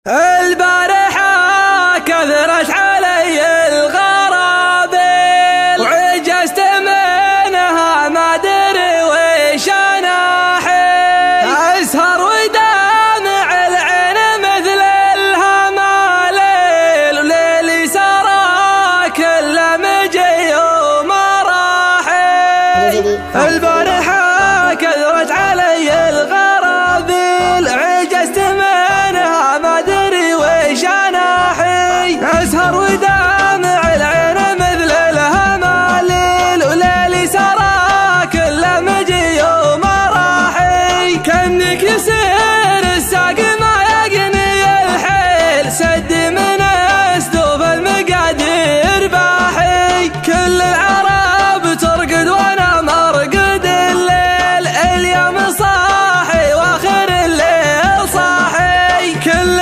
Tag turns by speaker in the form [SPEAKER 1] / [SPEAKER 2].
[SPEAKER 1] البارحة كثرت علي الغرابيل وعجزت منها ما ادري وش انا حيل. اسهر ودامع العين مثل الهماليل وليلي سرى كل مجي ومراحل. البارحة كثرت علي الغرابيل عجزت منها ما ادري وش انا حي. اسهر ودامع العين مثل الهماليل وليلي سرى كل مجي ومراحي. كانك يسير الساق ما يقني الحيل سد من اسدوب المقادير باحي. كل العرب ترقد وانا مرقد الليل اليوم صاحي واخر الليل صاحي. كل